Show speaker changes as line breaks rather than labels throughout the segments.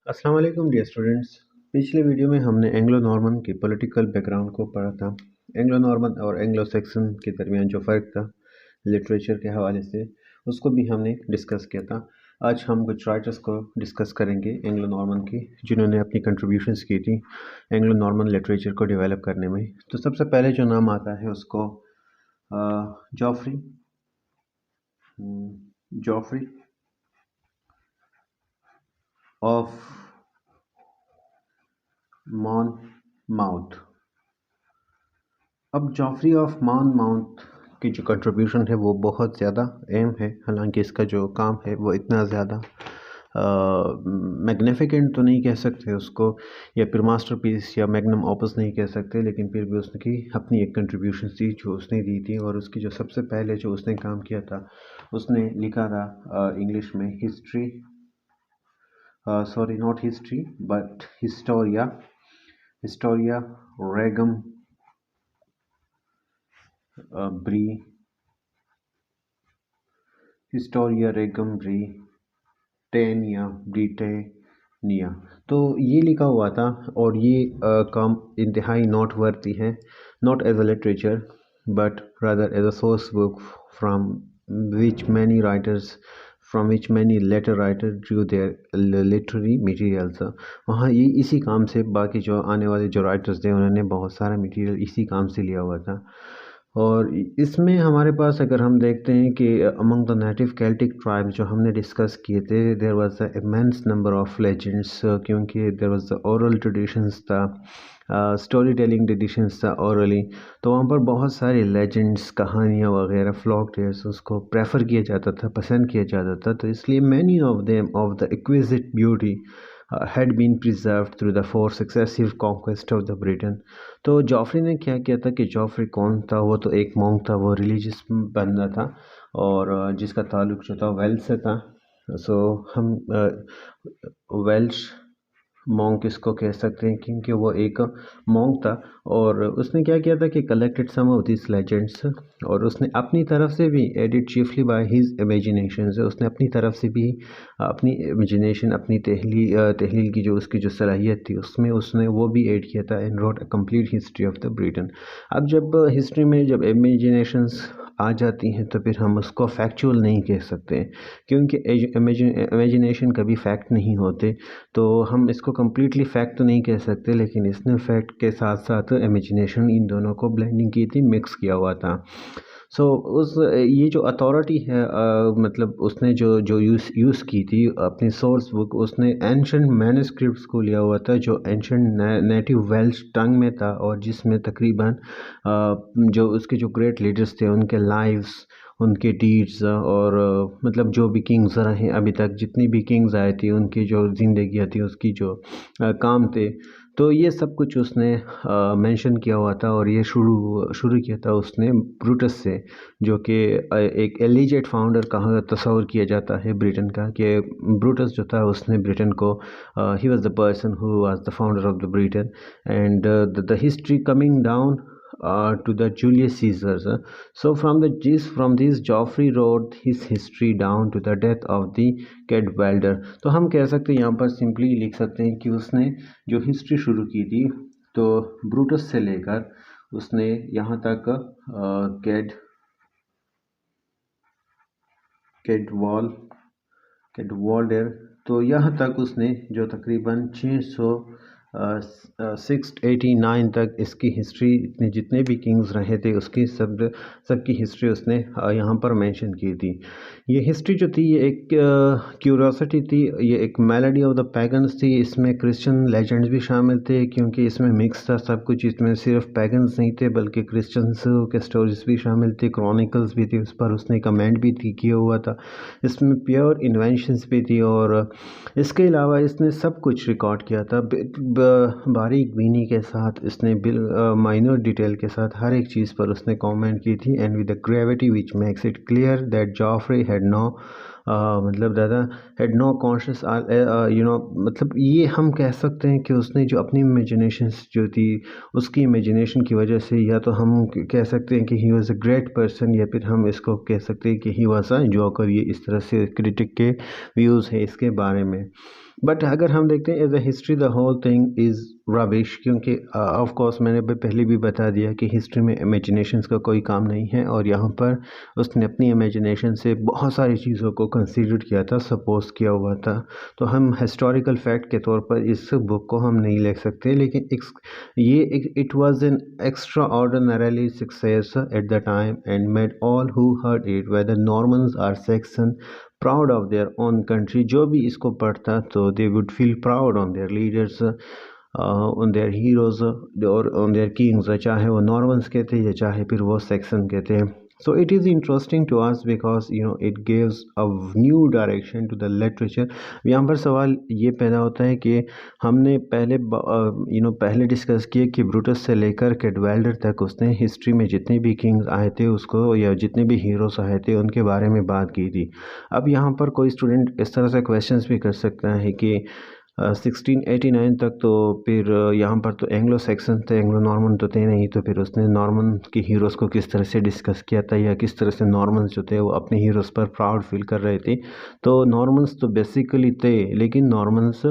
अस्सलाम वालेकुम dear students. पिछले वीडियो में हमने एंग्लो नॉर्मन की पॉलिटिकल बैकग्राउंड को पढ़ा था। एंग्लो नॉर्मन और एंग्लो सैक्सन के दरमियान जो फ़र्क था लिटरेचर के हवाले से, उसको भी हमने डिस्कस किया था। आज हम कुछ राइटर्स को डिस्कस करेंगे एंग्लो नॉर्मन की, जिन्होंने अपनी कंट्रीब्यूशंस की थी एंग्लो नॉर्मन लिटरेचर को डेवलप करने में। तो सबसे पहले जो नाम आता है उसको जॉफ्री जॉफ्री ऑफ मॉनमाउथ। अब जॉफ्री ऑफ मॉनमाउथ की जो कंट्रीब्यूशन है वो बहुत ज़्यादा अहम है। हालांकि इसका जो काम है वो इतना ज़्यादा मैग्निफिकेंट तो नहीं कह सकते उसको, या फिर मास्टरपीस या मैग्नम ओपस नहीं कह सकते, लेकिन फिर भी उसकी अपनी एक कंट्रीब्यूशन थी जो उसने दी थी। और उसकी जो सबसे पहले जो उसने काम किया था, उसने लिखा था इंग्लिश में history, sorry not history but Historia, Historia Regum ब्री, हिस्टोरिया रेगम ब्रिटेनिया, ब्रिटेनिया। तो ये लिखा हुआ था और ये काम इंतहाई नोट वर्दी है, not as a literature but rather as a source book from which many writers from which many later writers drew their literary materials. वहाँ ये इसी काम से बाकी जो आने वाले जो राइटर्स थे उन्होंने बहुत सारा मटेरियल इसी काम से लिया हुआ था। और इसमें हमारे पास अगर हम देखते हैं कि among the native Celtic tribe जो हमने डिस्कस किए थे, there was a immense number of legends, क्योंकि there was the oral traditions था, स्टोरी टेलिंग ट्रेडिशंस था ओरली। तो वहाँ पर बहुत सारे लेजेंड्स, कहानियाँ वगैरह, फ्लॉक टेल्स उसको प्रेफर किया जाता था, पसंद किया जाता था। तो इसलिए many of them of the exquisite beauty had been preserved through the four successive conquest of the Britain। तो जॉफरी ने क्या किया था कि जॉफरी कौन था? वो तो एक मॉन्क था, वो रिलीजियस बंदा था और जिसका ताल्लुक जो था वेल्स से था। सो हम वेल्श मॉन्क इसको कह सकते हैं, क्योंकि वो एक मॉन्क था। और उसने क्या किया था कि collected some of this legends, और उसने अपनी तरफ से भी edit chiefly by his imagination, उसने अपनी तरफ से भी अपनी इमेजिनेशन, अपनी तहलील की जो उसकी जो सलाहियत थी उसमें उसने वो भी ऐड किया था and wrote a complete history of the Britain. अब जब हिस्ट्री में जब इमेजिनेशंस आ जाती हैं तो फिर हम उसको फैक्चुअल नहीं कह सकते, क्योंकि इमेजिनेशन कभी फैक्ट नहीं होते। तो हम इसको कम्प्लीटली फैक्ट तो नहीं कह सकते, लेकिन इसने फैक्ट के साथ साथ इमेजिनेशन इन दोनों को ब्लेंडिंग की थी, मिक्स किया हुआ था। सो उस ये जो अथॉरिटी है, मतलब उसने जो जो यूज़ की थी अपनी सोर्स बुक, उसने एंशंट मैन्युस्क्रिप्ट्स को लिया हुआ था जो एंशंट नेटिव वेल्श टंग में था, और जिसमें तकरीबन जो उसके जो ग्रेट लीडर्स थे उनके लाइव्स, उनके डीड्स, और मतलब जो भी किंग्स रहे अभी तक, जितनी भी किंग्स आए थे उनकी जो ज़िंदगियाँ थी, उसकी जो काम थे, तो ये सब कुछ उसने मेंशन किया हुआ था। और ये शुरू किया था उसने ब्रूटस से, जो कि एक एलिजेट फाउंडर कहा तस्वर किया जाता है ब्रिटेन का, कि ब्रूटस जो था उसने ब्रिटेन को, he was the person who was the founder of the Britain. And the history coming down to the Julius Caesars. So from this Joffrey wrote his history down to the death of the Cadwalder। तो हम कह सकते हैं यहाँ पर simply लिख सकते हैं कि उसने जो हिस्ट्री शुरू की थी तो ब्रूटस से लेकर उसने यहाँ तक कैडवाल्डर, तो यहाँ तक उसने जो तकरीबन 689 तक इसकी हिस्ट्री, इतने जितने भी किंग्स रहे थे उसकी सबकी हिस्ट्री उसने यहाँ पर मेंशन की थी। ये हिस्ट्री जो थी ये एक क्यूरियोसिटी थी, ये एक मेलोडी ऑफ द पैगन्स थी। इसमें क्रिश्चियन लेजेंड्स भी शामिल थे, क्योंकि इसमें मिक्स था सब कुछ। इसमें सिर्फ पैगन्स नहीं थे बल्कि क्रिश्चियंस के स्टोरीज भी शामिल थे, क्रॉनिकल्स भी थी, उस पर उसने कमेंट भी किया हुआ था। इसमें प्योर इन्वेंशंस भी थी, और इसके अलावा इसने सब कुछ रिकॉर्ड किया था बारीक बीनी के साथ। इसने माइनर डिटेल के साथ हर एक चीज़ पर उसने कमेंट की थी। And with the gravity which makes it clear that Geoffrey had no मतलब दादा हैड नो कॉन्शियस मतलब ये हम कह सकते हैं कि उसने जो अपनी इमेजिनेशन जो थी, उसकी इमेजिनेशन की वजह से, या तो हम कह सकते हैं कि he was a great person, या फिर हम इसको कह सकते हैं कि ही वॉज अ जोकर। ये इस तरह से क्रिटिक के व्यूज़ है इसके बारे में। बट अगर हम देखते हैं as a history the whole thing is rubbish, क्योंकि ऑफ कोर्स मैंने पहले भी बता दिया कि हिस्ट्री में इमेजिनेशंस का कोई काम नहीं है, और यहाँ पर उसने अपनी इमेजिनेशन से बहुत सारी चीज़ों को कंसीडर किया था, सपोज किया हुआ था। तो हम हिस्टोरिकल फैक्ट के तौर पर इस बुक को हम नहीं लिख सकते, लेकिन it was an extraordinarily success at the time and made all who heard it whether Normans or Saxon proud of their own country. जो भी इसको पढ़ता तो they would feel proud on their leaders, on their heroes और on their kings, चाहे वो Normans के थे या चाहे फिर वो सेक्सन के थे। So it is interesting to us because it gives a new direction to the literature. यहाँ पर सवाल ये पैदा होता है कि हमने पहले डिस्कस किए कि ब्रूटस से लेकर कैडवाल्डर तक उसने हिस्ट्री में जितने भी किंग्स आए थे उसको, या जितने भी हीरोज आए थे उनके बारे में बात की थी। अब यहाँ पर कोई स्टूडेंट इस तरह से क्वेश्चंस भी कर सकता है कि 1689 तक तो फिर यहाँ पर तो एंग्लो सेक्सन थे, एंग्लो नॉर्मन तो थे नहीं, तो फिर उसने नॉर्मन के हीरोज़ को किस तरह से डिस्कस किया था, या किस तरह से नॉर्मन्स जो थे वो अपने हीरोज़ पर प्राउड फील कर रहे थे। तो नॉर्मन्स तो बेसिकली थे, लेकिन नॉर्मन्स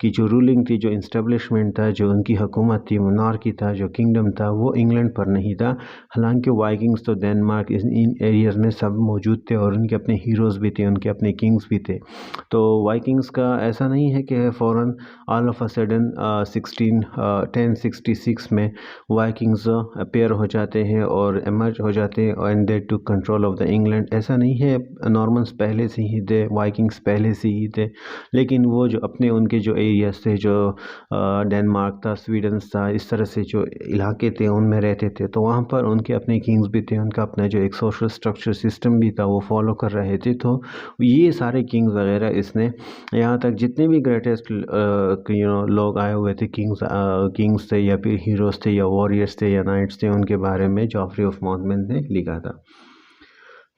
की जो रूलिंग थी, जो इंस्टेब्लिशमेंट था, जो उनकी हुकूमत थी, मोनार्की था, जो किंगडम था, वो इंग्लैंड पर नहीं था। हालांकि वाइकिंग्स तो डेनमार्क इन एरियाज़ में सब मौजूद थे, और उनके अपने हीरोज़ भी थे, उनके अपने किंग्स भी थे। तो वाइकिंग्स का ऐसा नहीं है कि फ़ौरन ऑल ऑफ अ सडन 1066 में वाइकिंग्स अपेयर हो जाते हैं और एमर्ज हो जाते हैं and they to control of the England. ऐसा नहीं है, नॉर्मन्स पहले से ही थे, वाइकिंग्स पहले से ही थे, लेकिन वो जो अपने उनके जो एरियाज थे, जो डेनमार्क था, स्वीडन था, इस तरह से जो इलाके थे उनमें रहते थे, तो वहाँ पर उनके अपने किंग्स भी थे, उनका अपना जो एक सोशल स्ट्रक्चर सिस्टम भी था वो फॉलो कर रहे थे। तो ये सारे किंग्स वगैरह इसने, यहाँ तक जितने भी ग्रेटेस्ट लोग आए हुए थे, किंग्स थे या फिर हीरोज़ थे या वॉरियर्स थे या नाइट्स थे, उनके बारे में जॉफ्री ऑफ मॉन्टमेंट ने लिखा था।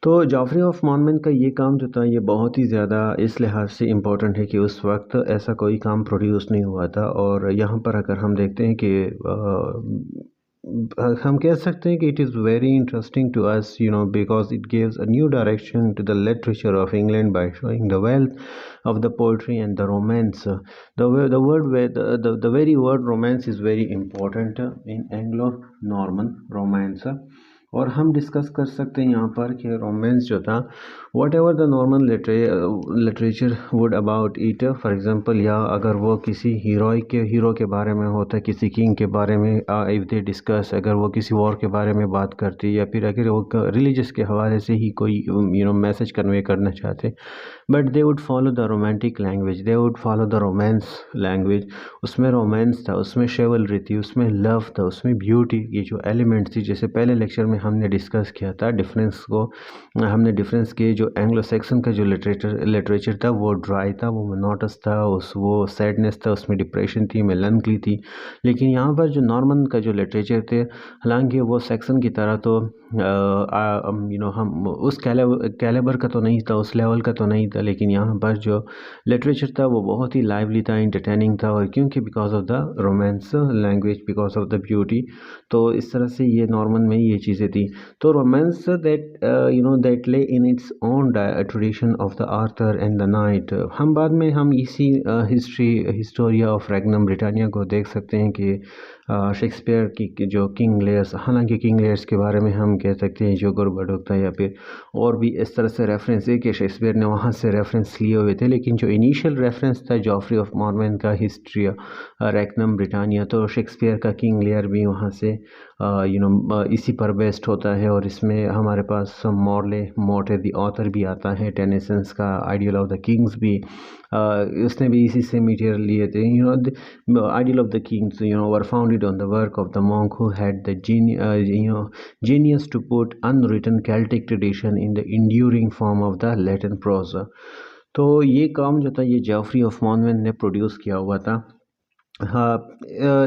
तो जॉफ्री ऑफ मॉन्टमेंट का ये काम जो था ये बहुत ही ज़्यादा इस लिहाज से इम्पोर्टेंट है कि उस वक्त ऐसा कोई काम प्रोड्यूस नहीं हुआ था। और यहाँ पर अगर हम देखते हैं कि हम कह सकते हैं कि it is very interesting to us, because it gives a new direction to the literature of England by showing the wealth of the poetry and the romance. The very word romance is very important in Anglo-Norman romance. और हम discuss कर सकते हैं यहाँ पर कि romance जो था, what ever the Norman literature would about it, for example, या अगर वो किसी हीरो के बारे में होता, किसी किंग के बारे में, इफ़ दे डिस्कस, अगर वो किसी वॉर के बारे में बात करती, या फिर अगर वो रिलीजियस के हवाले से ही कोई मैसेज कन्वे करना चाहते, but they would follow the romantic language, they would follow the romance language. उसमें रोमांस था, उसमें शेवलरी थी, उसमें लव था, उसमें ब्यूटी, ये जो एलिमेंट थी, जैसे पहले लेक्चर में हमने डिस्कस किया था हमने डिफरेंस किए। जो एंग्लो सेक्सन का जो लिटरेचर था वो ड्राई था, वो मोनोटस था, वो सैडनेस था, उसमें डिप्रेशन थी, मेलनकली थी। लेकिन यहाँ पर जो नॉर्मन का जो लिटरेचर थे, हालांकि वो सेक्सन की तरह तो हम उस कैलेबर का तो नहीं था, उस लेवल का तो नहीं था, लेकिन यहाँ पर जो लिटरेचर था वो बहुत ही लाइवली था, इंटरटेनिंग था, और क्योंकि because of the romance language, because of the beauty. तो इस तरह से ये नॉर्मन में ये चीज़ें थी। तो रोमांस दैट ले in its own tradition of the Arthur and the night. हम इसी हिस्टोरिया ऑफ रेगनम ब्रिटानिया को देख सकते हैं कि शेक्सपियर की जो किंग लेयर्स, हालांकि किंग लेयर्स के बारे में हम कह सकते हैं जो गुरबडुक था, या फिर और भी इस तरह से रेफरेंस है कि शेक्सपियर ने वहाँ से रेफरेंस लिए हुए थे, लेकिन जो इनिशियल रेफरेंस था जॉफ्री ऑफ मॉर्मन का हिस्ट्री रेगनम ब्रिटानिया, तो शेक्सपियर का किंग लेयर भी वहाँ से इसी पर बेस्ड होता है। और इसमें हमारे पास मॉर्ले मोटे द ऑथर भी आता है, टेनिसंस का आइडियल ऑफ द किंग्स भी उसने भी इसी से मटेरियल लिए थे। Ideal of the Kings were founded on the work of the monk who had the genius to put unwritten Celtic tradition in the enduring form of the Latin prose। तो ये काम जो था ये जॉफ्री ऑफ मॉन्टमेंट ने produce किया हुआ था। हाँ,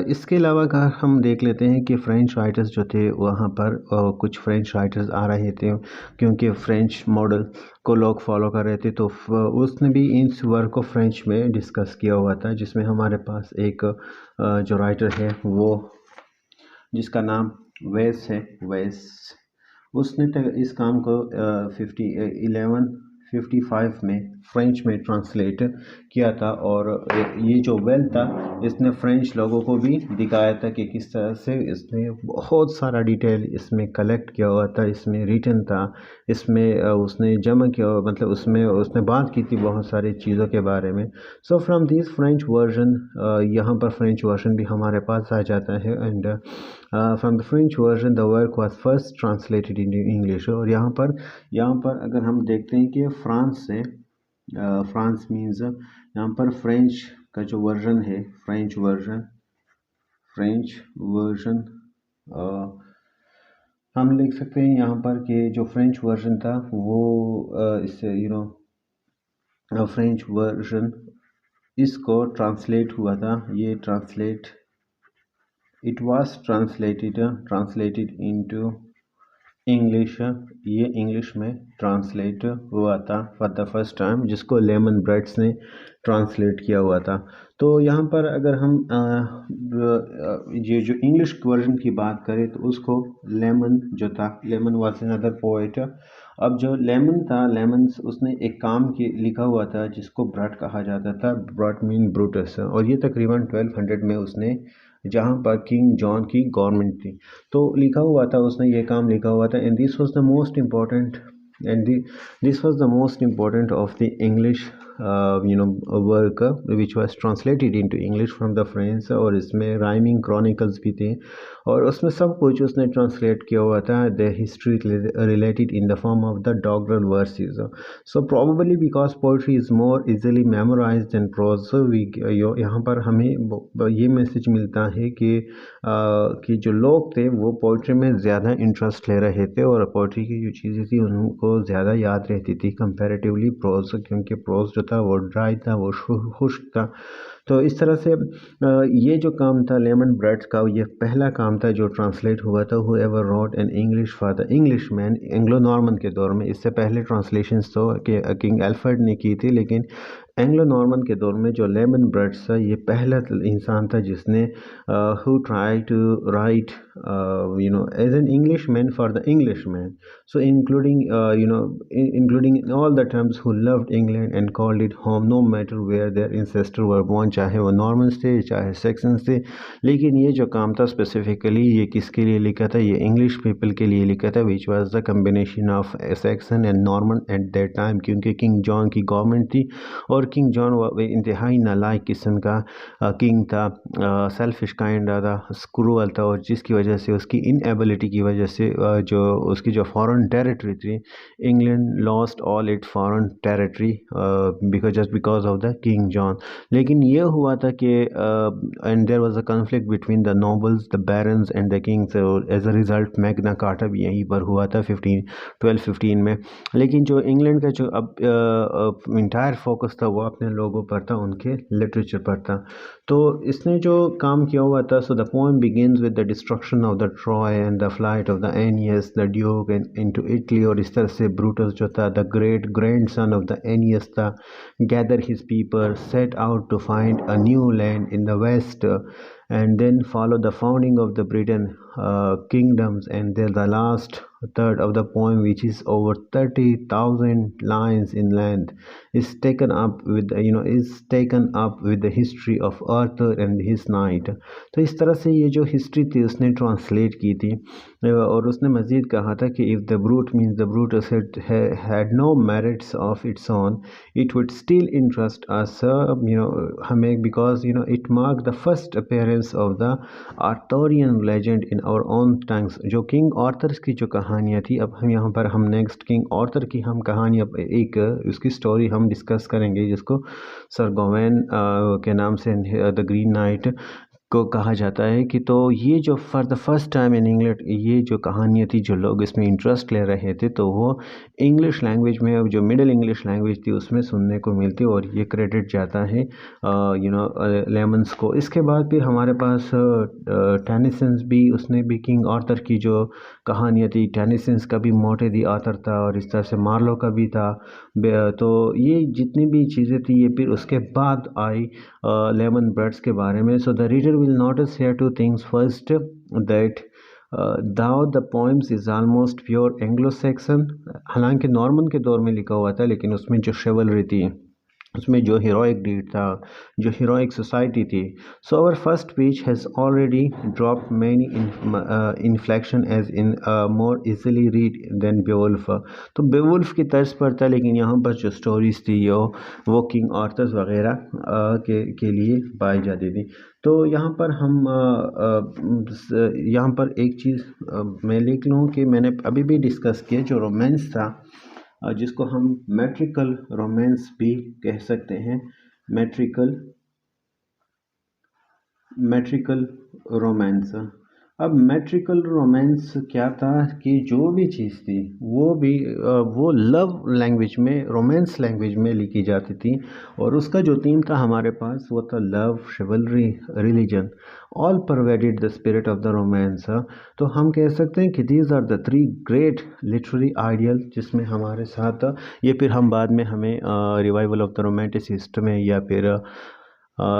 इसके अलावा अगर हम देख लेते हैं कि फ्रेंच राइटर्स जो थे वहाँ पर कुछ फ्रेंच राइटर्स आ रहे थे, क्योंकि फ्रेंच मॉडल को लोग फॉलो कर रहे थे, तो उसने भी इस वर्क को फ्रेंच में डिस्कस किया हुआ था, जिसमें हमारे पास एक जो राइटर है वो, जिसका नाम वेस है, वेस, उसने इस काम को 11 1855 में फ्रेंच में ट्रांसलेट किया था। और ये जो वेल था इसने फ्रेंच लोगों को भी दिखाया था कि किस तरह से इसने बहुत सारा डिटेल इसमें कलेक्ट किया हुआ था, इसमें रिटन था, इसमें उसने जमा किया, मतलब उसमें उसने बात की थी बहुत सारी चीज़ों के बारे में। So from this French version, यहाँ पर फ्रेंच वर्जन भी हमारे पास आ जाता है। And from the French version the work was first translated in English. और यहाँ पर अगर हम देखते हैं कि फ्रांस से, फ्रांस मीन्स यहाँ पर फ्रेंच का जो वर्जन है, फ्रेंच वर्जन हम लिख सकते हैं यहाँ पर कि जो फ्रेंच वर्जन था वो इससे फ्रेंच वर्जन इसको ट्रांसलेट हुआ था, ये it was translated into English, ये इंग्लिश में ट्रांसलेट हुआ था फॉर द फर्स्ट टाइम, जिसको लेमन ब्रेड्स ने ट्रांसलेट किया हुआ था। तो यहाँ पर अगर हम ये जो इंग्लिश वर्जन की बात करें तो उसको लेमन जो था, लेमन वाज अनदर पोएट। अब जो लेमन था, लेमन्स उसने एक काम की लिखा हुआ था जिसको ब्रट कहा जाता था, ब्रट मीन ब्रूटस। और ये तकरीबन 1200 में उसने, जहाँ पर किंग जॉन की गवर्नमेंट थी, तो लिखा हुआ था, उसने ये काम लिखा हुआ था। And this was the most important this was the most important of the English work which was translated into English from the French। और इसमें राइमिंग क्रॉनिकल्स भी थे और उसमें सब कुछ उसने ट्रांसलेट किया हुआ था, the history related in the form of the doggerel verses. So probably because poetry is more easily memorised than prose, so यहाँ पर हमें ये मैसेज मिलता है कि जो लोग थे वो पोइट्री में ज़्यादा इंटरेस्ट ले रहे थे और पोइट्री की जो चीज़ें थी उनको ज़्यादा याद रहती थी कंपैरेटिवली प्रोज, क्योंकि प्रोज जो था वो ड्राई था, वो खुश्क था। तो इस तरह से ये जो काम था लेमन ब्रेड्स का, ये पहला काम था जो ट्रांसलेट हुआ था। Whoever wrote an English for the English man, Anglo Norman के दौर में। इससे पहले ट्रांसलेशंस तो किंग एल्फ्रेड ने की थी, लेकिन एंग्लो नॉर्मन के दौर में जो लेमन ब्रेड्स था ये पहला इंसान था जिसने who try to write as an English man for the English man, so including all the terms who loved England and called it home no matter where their ancestors were born, चाहे वो Normans थे चाहे sections थे। लेकिन ये जो काम था स्पेसिफिकली ये किसके लिए लिखा था, ये इंग्लिश पीपल के लिए लिखा था, which was the combination of section and Norman at that time, क्योंकि किंग जॉन की गवर्नमेंट थी और किंग जॉन इंतहाई नालायक किस्म का किंग था, सेल्फिश काइंड था, क्रूअल था, और जिसकी वजह से उसकी इनएबिलिटी की वजह से जो उसकी जो फॉरेन टेरिटरी थी, England lost all it foreign territory because of the king John. लेकिन ये हुआ था कि and there was a conflict between the nobles, the barons and the kings. As a result Magna Carta भी यहीं पर हुआ था 1215 में। लेकिन जो इंग्लैंड का जो अब इंटायर फोकस था वो अपने लोगों पर था, उनके लिटरेचर पर था। तो इसने जो काम किया हुआ था, so the poem begins with the destruction of the Troy and the flight of the Aeneas the duke into Italy. और इस तरह से ब्रूटस जो था, the great grand son of the Aeneas था, gather his people, set out to find a new land in the west, and then follow the founding of the Britain kingdoms, and then the last third of the poem, which is over 30,000 lines in length, is taken up with the history of Arthur and his knight। तो इस तरह से ये जो history थी उसने translate की थी और उसने मज़ीद कहा था कि if the brute means the Brutus had no merits of its own, it would still interest us हमें, because it marked the first appearance of the Arthurian legend in our own tongues। जो king Arthur की जो कहानियाँ थी, अब हम यहाँ पर हम नेक्स्ट किंग आर्थर की हम कहानी, अब एक उसकी स्टोरी हम डिस्कस करेंगे जिसको सर गोवेन के नाम से द ग्रीन नाइट को कहा जाता है। कि तो ये जो for the first time in England ये जो कहानियाँ थी, जो लोग इसमें इंटरेस्ट ले रहे थे, तो वो इंग्लिश लैंग्वेज में, जो मिडिल इंग्लिश लैंग्वेज थी उसमें सुनने को मिलती, और ये क्रेडिट जाता है लेमन्स को। इसके बाद फिर हमारे पास टेनिसन्स भी, उसने भी किंग आर्थर की जो कहानियाँ थी, टेनिसन्स का भी मोटे दी आर्थर था, और इस तरह से मार्लो का भी था। तो ये जितनी भी चीज़ें थी ये फिर उसके बाद आई लेमन ब्रेड्स के बारे में। So the reader will notice here two things. First, that though the poems is almost pure Anglo Saxon, हालांकि नॉर्मन के दौर में लिखा हुआ था, लेकिन उसमें जो शेवलरी थी, उसमें जो हीरोइक डीड था, जो हीरोइक सोसाइटी थी. So our first page has already drop many inflection as in more easily read than Beowulf. तो बेवुल्फ की तर्ज पर था, लेकिन यहाँ पर जो स्टोरीज थी वो किंग आर्थर्स वगैरह के लिए पाई जाती थी. तो यहाँ पर हम यहाँ पर एक चीज़ मैं लिख लूँ कि मैंने अभी भी डिस्कस किया, जो रोमांस था, जिसको हम मैट्रिकल रोमांस भी कह सकते हैं. मैट्रिकल रोमांस. अब मैट्रिकल रोमांस क्या था कि जो भी चीज़ थी वो लव लैंग्वेज में, रोमांस लैंग्वेज में लिखी जाती थी, और उसका जो थीम था हमारे पास वो था love, chivalry, religion, all pervaded the spirit of the romance. तो हम कह सकते हैं कि these are the three great literary ideal, जिसमें हमारे साथ ये फिर हम बाद में हमें रिवाइवल ऑफ द रोमांटिसिस्ट में या फिर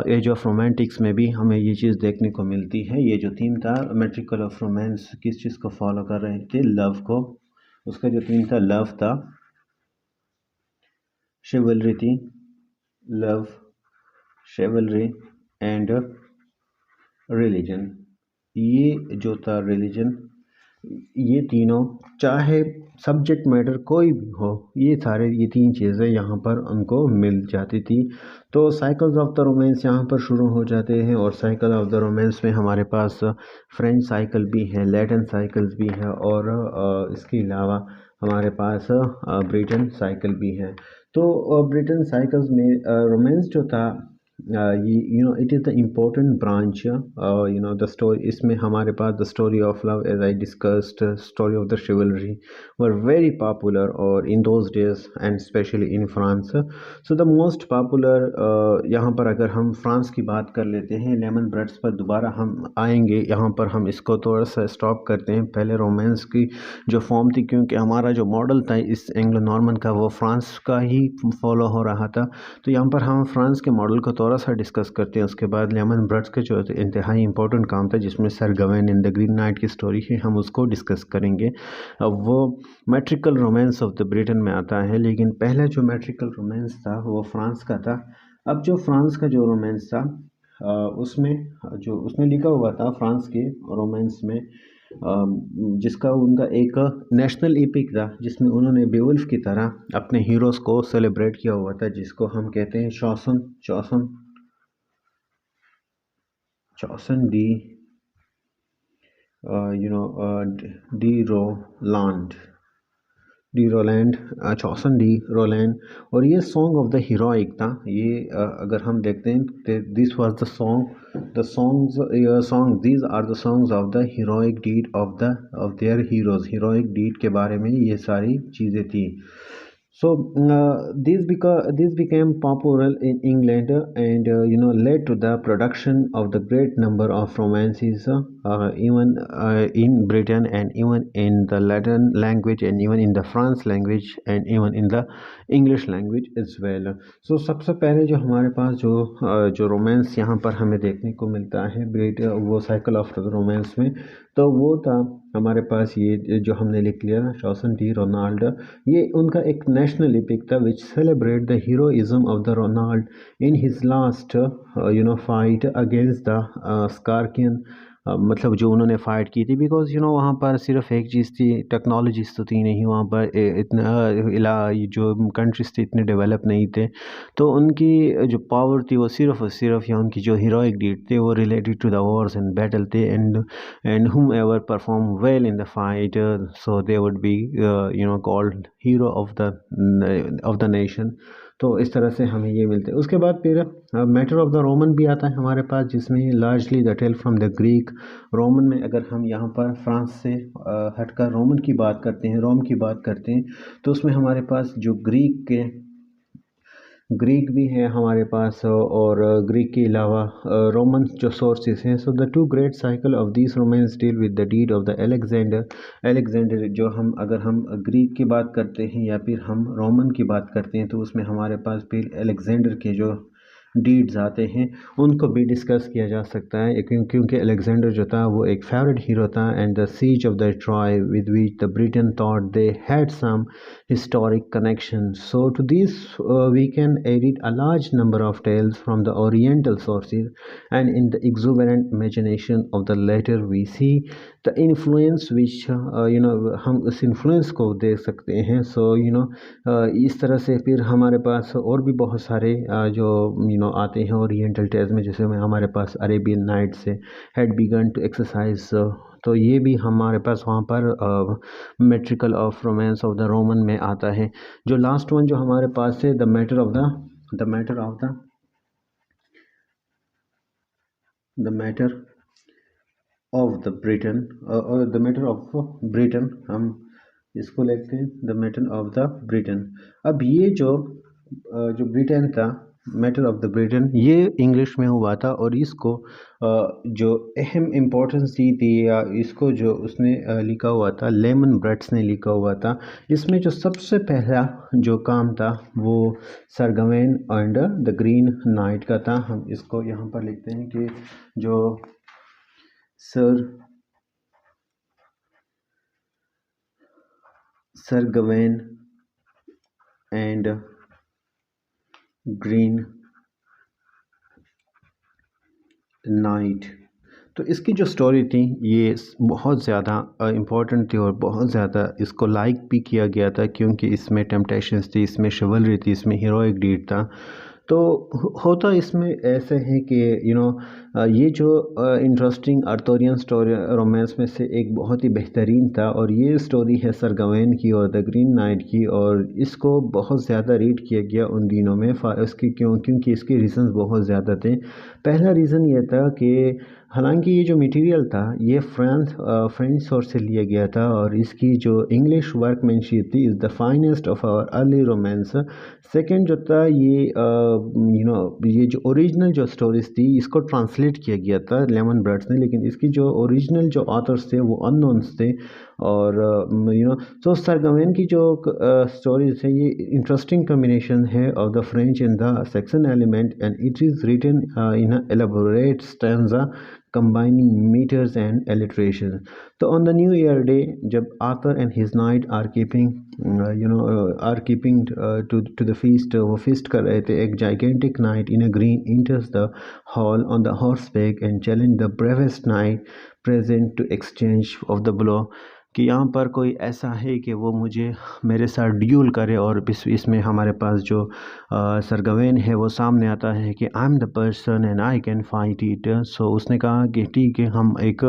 एज ऑफ रोमांटिक्स में भी हमें ये चीज़ देखने को मिलती है. ये जो थीम था मैट्रिकल ऑफ रोमांस, किस चीज़ को फॉलो कर रहे थे? लव को. उसका जो थीम था लव था, शिवलरी थी, लव, शिवलरी एंड रिलीजन. ये जो था रिलीजन, ये तीनों, चाहे सब्जेक्ट मैटर कोई भी हो, ये तीन चीज़ें यहाँ पर उनको मिल जाती थी. तो साइकिल्स ऑफ द रोमांस यहाँ पर शुरू हो जाते हैं, और साइकिल ऑफ द रोमांस में हमारे पास फ्रेंच साइकिल भी है, लैटिन साइकिल्स भी है, और इसके अलावा हमारे पास ब्रिटेन साइकिल भी है. तो ब्रिटेन साइकिल्स में रोमांस जो था, it is the important branch, the story. इसमें हमारे पास the story of love, as I discussed, story of the chivalry were very popular, और in those days and especially in France. So the most popular, यहाँ पर अगर हम France की बात कर लेते हैं, लेमन ब्रेड्स पर दोबारा हम आएंगे. यहाँ पर हम इसको थोड़ा सा स्टॉप करते हैं. पहले रोमांस की जो फॉर्म थी, क्योंकि हमारा जो मॉडल था इस एंग्लो नॉर्मन का, वो फ्रांस का ही फॉलो हो रहा था. तो यहाँ पर हम फ्रांस के मॉडल को थोड़ा सा डिस्कस करते हैं. उसके बाद लेमन ब्रेड्स के जो इंतहाई इंपॉर्टेंट काम था, जिसमें Sir Gawain in the Green Knight की स्टोरी है, हम उसको डिस्कस करेंगे. अब वो metrical romance of the Britain में आता है, लेकिन पहला जो मैट्रिकल रोमांस था वो फ्रांस का था. अब जो फ्रांस का जो रोमांस था, उसमें जो उसमें लिखा हुआ था फ्रांस के रोमांस में, जिसका उनका एक नेशनल एपिक था, जिसमें उन्होंने बेवुल्फ की तरह अपने हीरोज़ को सेलिब्रेट किया हुआ था, जिसको हम कहते हैं Chanson de de Roland, Chanson de Roland. और ये सॉन्ग ऑफ द हीरोइक था. ये अगर हम देखते हैं, this was the song these are the songs of the heroic deed of their heroes. Heroic deed के बारे में ये सारी चीज़ें थी. So this became popular in England, and led to the production of the great number of romances, even in Britain, and even in the Latin language, and even in the France language, and even in the English language as well. So सबसे पहले जो हमारे पास जो romance यहाँ पर हमें देखने को मिलता है वो साइकिल ऑफ रोमांस में, तो वो था हमारे पास ये जो हमने लिख लिया ना, चौसन डी रोनाल्ड. ये उनका एक नेशनल एपिक था, which celebrate the heroism of the Ronald in his last fight against the Saracen. मतलब जो उन्होंने फ़ाइट की थी, बिकॉज वहाँ पर सिर्फ एक चीज़ थी, टेक्नोलॉजीज तो थी नहीं वहाँ पर, इतना जो कंट्रीज थे इतने डेवलप नहीं थे. तो उनकी जो पावर थी वो सिर्फ और सिर्फ, या उनकी जो हीरोइक डीड थे वो related to the wars and battle थे. And whomever perform well in the fight, so they would be called hero of the nation. तो इस तरह से हमें ये मिलते हैं. उसके बाद फिर मैटर ऑफ द रोमन भी आता है हमारे पास, जिसमें largely the tale from the Greek. Roman में अगर हम यहाँ पर फ्रांस से हटकर रोमन की बात करते हैं, रोम की बात करते हैं, तो उसमें हमारे पास जो ग्रीक भी है हमारे पास, और ग्रीक के अलावा रोमन जो सोर्सेस हैं. So the two great cycle of this romance deal with the deed of the Alexander. जो हम अगर हम ग्रीक की बात करते हैं या फिर हम रोमन की बात करते हैं, तो उसमें हमारे पास फिर एलेक्जेंडर के जो डीड्स आते हैं उनको भी डिस्कस किया जा सकता है, क्योंकि अलेक्जेंडर जो था वो एक फेवरेट हीरो था। And the siege of the Troy with which the Britain thought they had some historic connections. So to this we can edit a large number of tales from the oriental sources, and in the exuberant imagination of the latter we see the influence which हम उस influence को देख सकते हैं। So इस तरह से फिर हमारे पास और भी बहुत सारे जो आते हैं ओरिएंटल टेल्स में, जैसे में हमारे पास अरेबियन नाइट्स से हैड बिगन टू एक्सरसाइज। तो ये भी हमारे पास वहाँ पर metrical of romance of the Roman में आता है। जो लास्ट वन जो हमारे पास है, the matter of the Britain, the matter of Britain, हम इसको लेते हैं the matter of the Britain. अब ये जो ब्रिटेन था, मैटर ऑफ द ब्रिटेन, ये इंग्लिश में हुआ था, और इसको जो अहम इम्पोर्टेंस दी थी, या इसको जो उसने लिखा हुआ था, लेमन ब्रट्स ने लिखा हुआ था। इसमें जो सबसे पहला जो काम था वो Sir Gawain and the Green Knight का था। हम इसको यहाँ पर लिखते हैं कि जो sir Gawain and green night. तो इसकी जो स्टोरी थी ये बहुत ज़्यादा इम्पोर्टेंट थी, और बहुत ज़्यादा इसको लाइक भी किया गया था, क्योंकि इसमें टेम्पटेशंस थी, इसमें शिवलरी थी, इसमें हीरोइक डीड था। तो होता इसमें ऐसे है कि ये जो इंटरेस्टिंग आर्थोरियन स्टोरी रोमांस में से एक बहुत ही बेहतरीन था, और ये स्टोरी है सर गवेन की और द ग्रीन नाइट की, और इसको बहुत ज़्यादा रीड किया गया उन दिनों में। इसकी क्योंकि इसके रीज़न्स बहुत ज़्यादा थे। पहला रीज़न ये था कि हालांकि ये जो मटेरियल था ये फ्रेंच सोर्स से लिया गया था, और इसकी जो इंग्लिश वर्कमैनशिप थी is the finest of our early romance. Second जो था ये जो ओरिजिनल जो स्टोरीज थी इसको ट्रांसलेट किया गया था लेमन ब्रट्स ने, लेकिन इसकी जो ओरिजिनल जो ऑथर्स थे वो अननोन्स थे। और सो सर गवेन की जो स्टोरीज है ये इंटरेस्टिंग कम्बिनेशन है of the French and the Saxon element, and it is written in elaborate stanza combining meters and alliteration. So on the New Year day, जब Arthur and his knight are keeping to the feast, वो feast कर रहे थे, एक gigantic knight in a green enters the hall on the horseback and challenge the bravest knight present to exchange of the blow। कि यहाँ पर कोई ऐसा है कि वो मुझे मेरे साथ ड्यूल करे, और इसमें हमारे पास जो सर गवेन है वो सामने आता है कि I am the person and I can fight it. So उसने कहा कि ठीक है, हम एक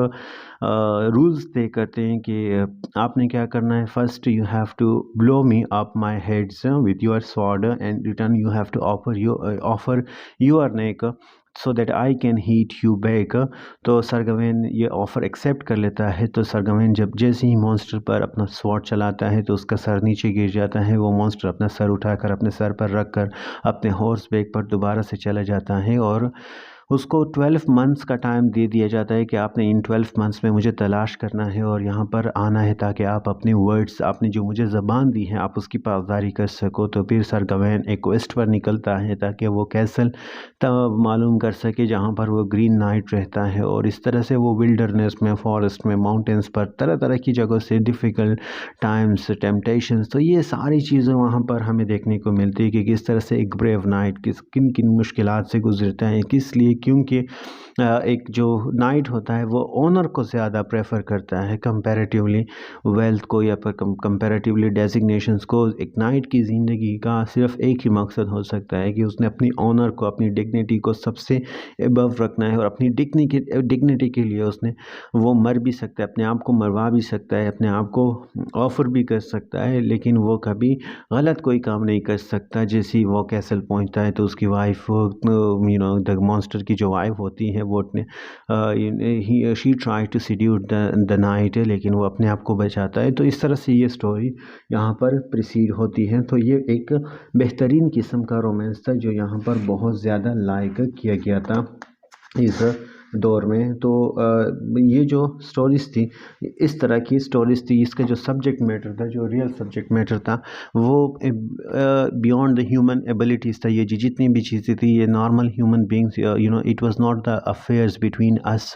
रूल्स तय करते हैं कि आपने क्या करना है। First you have to blow me up my heads with your sword, and return you have to offer your neck so that I can hit you back. तो सर गवेन ये ऑफ़र एक्सेप्ट कर लेता है। तो sir गवेन जब जैसे ही monster पर अपना स्वॉर्ड चलाता है तो उसका सर नीचे गिर जाता है। वो मॉन्स्टर अपना सर उठाकर अपने सर पर रख कर अपने हॉर्स बैक पर दोबारा से चला जाता है, और उसको 12 मंथ्स का टाइम दे दिया जाता है कि आपने इन 12 मंथ्स में मुझे तलाश करना है और यहाँ पर आना है, ताकि आप अपने वर्ड्स, आपने जो मुझे ज़बान दी है, आप उसकी पासदारी कर सको। तो फिर सर गवेन एक क्वेस्ट पर निकलता है ताकि वो कैसल तब मालूम कर सके जहाँ पर वो ग्रीन नाइट रहता है, और इस तरह से वो विल्डरनेस में, फॉरेस्ट में, माउंटेन्स पर, तरह तरह की जगहों से डिफ़िकल्ट टाइम्स, टेम्पटेशंस, तो ये सारी चीज़ें वहाँ पर हमें देखने को मिलती है कि किस तरह से एक ब्रेव नाइट किन किन मुश्किलात से गुजरता है। किस लिए? क्योंकि एक जो नाइट होता है वो ओनर को ज़्यादा प्रेफर करता है कंपैरेटिवली वेल्थ को, या फिर कंपैरेटिवली डेजिग्नेशंस को। एक नाइट की ज़िंदगी का सिर्फ एक ही मकसद हो सकता है कि उसने अपनी ओनर को, अपनी डिग्निटी को सबसे एबव रखना है, और अपनी डिग्निटी के लिए उसने वो मर भी सकता है, अपने आप को मरवा भी सकता है, अपने आप को ऑफ़र भी कर सकता है, लेकिन वो कभी गलत कोई काम नहीं कर सकता। जैसे ही वो कैसल पहुंचता है तो उसकी वाइफ, द मॉन्स्टर की जो वाइफ होती है वो she try to seduce the knight, लेकिन वो अपने आप को बचाता है। तो इस तरह से ये स्टोरी यहाँ पर प्रिसीड होती है। तो ये एक बेहतरीन किस्म का रोमांस था जो यहाँ पर बहुत ज़्यादा लाइक किया गया था इस दौर में। तो ये जो स्टोरीज़ थी, इस तरह की स्टोरीज़ थी, इसका जो सब्जेक्ट मैटर था, जो रियल सब्जेक्ट मैटर था, वो बियॉन्ड द ह्यूमन एबिलिटीज़ था। ये जितनी भी चीज़ें थी, ये normal human beings, it was not the affairs between us,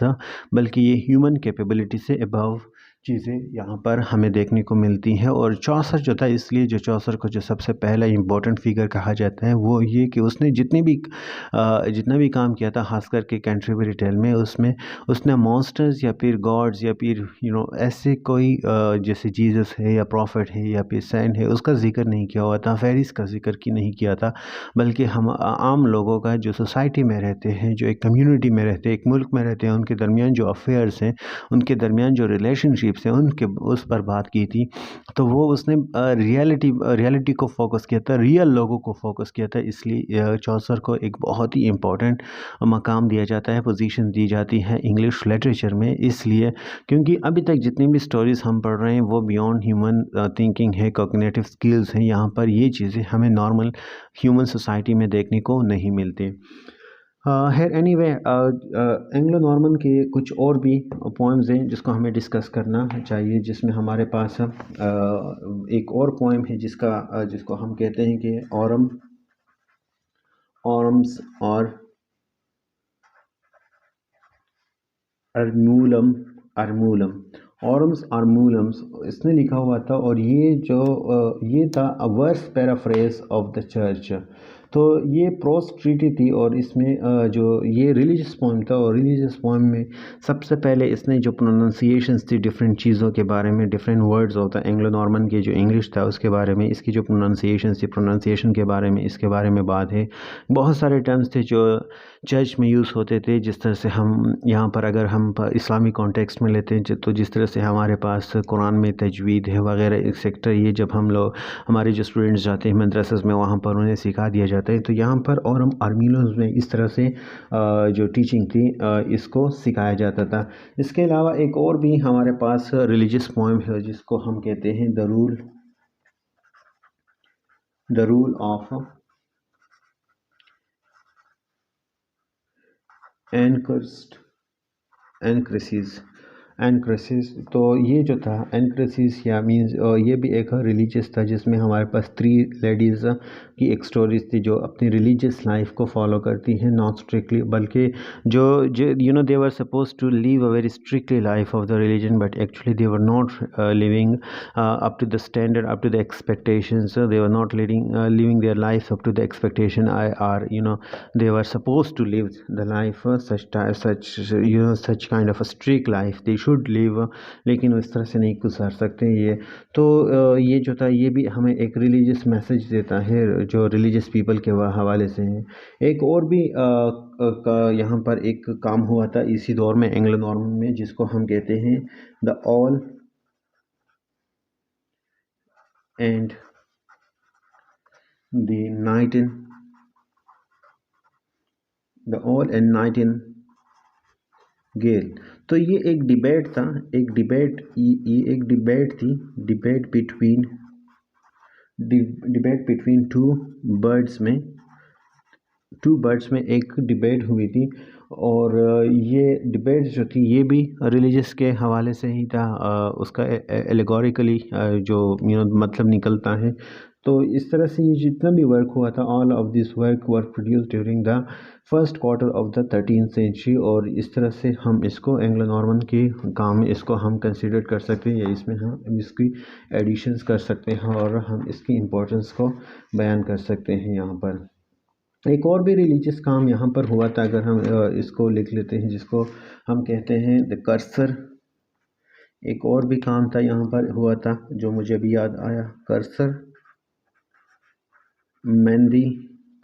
बल्कि ये ह्यूमन कैपेबिलिटी से अबव चीज़ें यहाँ पर हमें देखने को मिलती हैं। और चौसर जो था, इसलिए जो चौसर को जो सबसे पहला इम्पोर्टेंट फिगर कहा जाता है, वो ये कि उसने जितना भी काम किया था, खास करके कैंटरबरी टेल में, उसमें उसने मॉन्स्टर्स या फिर गॉड्स या फिर ऐसे कोई जैसे जीसस है या प्रॉफिट है या फिर सैंट है, उसका जिक्र नहीं किया हुआ था, फेरिस का जिक्र की नहीं किया था। बल्कि हम आम लोगों का, जो सोसाइटी में रहते हैं, जो एक कम्युनिटी में रहते हैं, एक मुल्क में रहते हैं, उनके दरमियान जो अफेयर्स हैं, उनके दरमियान जो रिलेशनशिप्स हैं, उनके उस पर बात की थी। तो वो उसने रियलिटी को फोकस किया था, रियल लोगों को फोकस किया था। इसलिए चौसर को एक बहुत ही इम्पोर्टेंट मकाम दिया जाता है, पोजीशन दी जाती है इंग्लिश लिटरेचर में। इसलिए क्योंकि अभी तक जितनी भी स्टोरीज़ हम पढ़ रहे हैं, वो बियॉन्ड ह्यूमन थिंकिंग है, कॉग्निटिव स्किल्स हैं। यहाँ पर ये चीज़ें हमें नॉर्मल ह्यूमन सोसाइटी में देखने को नहीं मिलती। खैर एनीवे, एंग्लो नॉर्मन के कुछ और भी पोएम्स हैं जिसको हमें डिस्कस करना चाहिए, जिसमें हमारे पास एक और पोएम है जिसको हम कहते हैं कि ऑरम्स और अर्मूलम अर्मूलम ऑरम्स आर्मूलम्स इसने लिखा हुआ था। और ये था a verse paraphrase of the church. तो ये प्रोस ट्रीटी थी, और इसमें जो ये रिलीजियस पोएम था, और रिलीजियस पोएम में सबसे पहले इसने जो प्रोनाउंसिएशंस थी डिफरेंट चीज़ों के बारे में, डिफरेंट वर्ड्स होता है एंग्लो नॉर्मन के जो इंग्लिश था उसके बारे में, इसकी जो प्रोनाउंसिएशंस थी, प्रोनाउंसिएशन के बारे में, इसके बारे में बात है। बहुत सारे टर्म्स थे जो चर्च में यूज़ होते थे, जिस तरह से हम यहाँ पर अगर हम इस्लामिक कॉन्टेक्स्ट में लेते हैं, तो जिस तरह से हमारे पास कुरान में तजवीद है वगैरह एक्सेक्ट्रा, ये जब हम लोग, हमारे जो स्टूडेंट्स जाते हैं मदरसस में, वहाँ पर उन्हें सिखा दिया जाता है। तो यहाँ पर और हम आर्मीलोज में इस तरह से जो टीचिंग थी, इसको सिखाया जाता था। इसके अलावा एक और भी हमारे पास रिलीजियस पोएम है जिसको हम कहते हैं द रूल ऑफ एनक्रसिस एनक्रसिस। तो ये जो था एनक्रसिस, या मीन्स ये भी एक रिलीजियस था, जिसमें हमारे पास 3 लेडीज़ की एक स्टोरीज थी जो अपनी रिलीजियस लाइफ को फॉलो करती हैं, नॉट स्ट्रिक्टली, बल्कि जो they were suppose to live a very strictly life of the religion, but actually they were not living up to the standard, up to the expectations. They were not living their lives up to the expectation. They were supposed to live the life such kind of a strict life they should live, लेकिन इस तरह से नहीं गुजार सकते ये। तो ये जो था, ये भी हमें एक रिलीजियस मैसेज देता है जो रिलीजियस पीपल के हवाले से है। एक और भी यहाँ पर एक काम हुआ था इसी दौर में एंग्लो नॉर्मन में, जिसको हम कहते हैं the owl and the owl and nightingale. तो ये एक डिबेट था, ये एक डिबेट थी, डिबेट बिटवीन टू बर्ड्स में एक डिबेट हुई थी। और ये डिबेट जो थी, ये भी रिलीजियस के हवाले से ही था, उसका एलेगोरिकली जो मतलब निकलता है। तो इस तरह से ये जितना भी वर्क हुआ था, all of this work were produce during the first quarter of the 13th century. और इस तरह से हम इसको एंग्लो नॉर्मन के काम में इसको हम कंसिडर कर सकते हैं, या इसमें हम इसकी एडिशंस कर सकते हैं, और हम इसकी इम्पोर्टेंस को बयान कर सकते हैं। यहाँ पर एक और भी रिलीजियस काम यहाँ पर हुआ था, अगर हम इसको लिख लेते हैं, जिसको हम कहते हैं द कर्सर। एक और भी काम था यहाँ पर हुआ था जो मुझे अभी याद आया,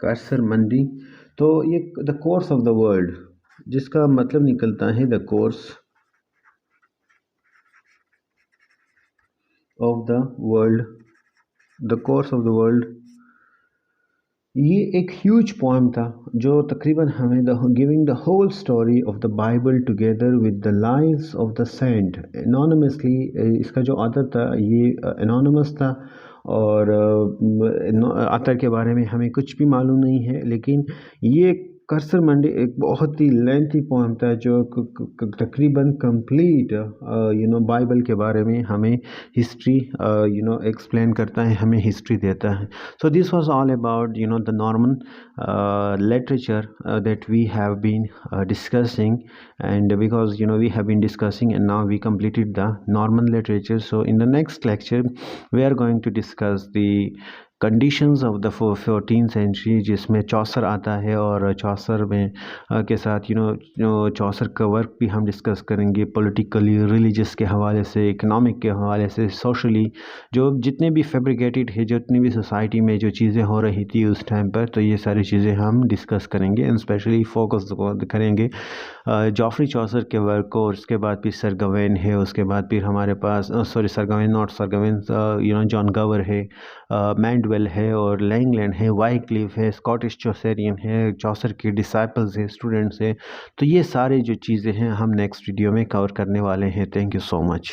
कर्सर मंदी। तो ये the course of the world, जिसका मतलब निकलता है the course of the world. ये एक ह्यूज पोएम था जो तकरीबन हमें giving the whole story of the Bible together with the lives of the saint anonymously. इसका जो ऑथर था ये एनोनिमस था, और ऑथर के बारे में हमें कुछ भी मालूम नहीं है, लेकिन ये कर्सर मंडी एक बहुत ही लेंथी पोएम था जो तकरीबन कंप्लीट बाइबल के बारे में हमें हिस्ट्री एक्सप्लेन करता है, हमें हिस्ट्री देता है. So this was all about the Norman literature that we have been discussing, and because we have been discussing and now we completed the Norman literature. So in the next lecture we are going to discuss the conditions of the 14th century, जिसमें Chaucer आता है और चौसर में के साथ चौसर का work भी हम डिस्कस करेंगे, पॉलिटिकली, रिलीजियस के हवाले से, इकोनॉमिक के हवाले से, सोशली, जो जितने भी फैब्रिकेटेड है, जितनी भी सोसाइटी में जो चीज़ें हो रही थी उस टाइम पर, तो ये सारी चीज़ें हम डिस्कस करेंगे एंड स्पेशली फोकस करेंगे जॉफ्री चौसर के वर्क को. और उसके बाद फिर सर गवेन है, उसके बाद फिर हमारे पास सर गवेन जॉन गवर है, मैंडवेल है और लैंगलैंड है, वाइक्लिफ है, स्कॉटिश चौसरियन है, चौसर के डिसाइपल्स है, स्टूडेंट्स है. तो ये सारे जो चीज़ें हैं हम नेक्स्ट वीडियो में कवर करने वाले हैं. Thank you so much.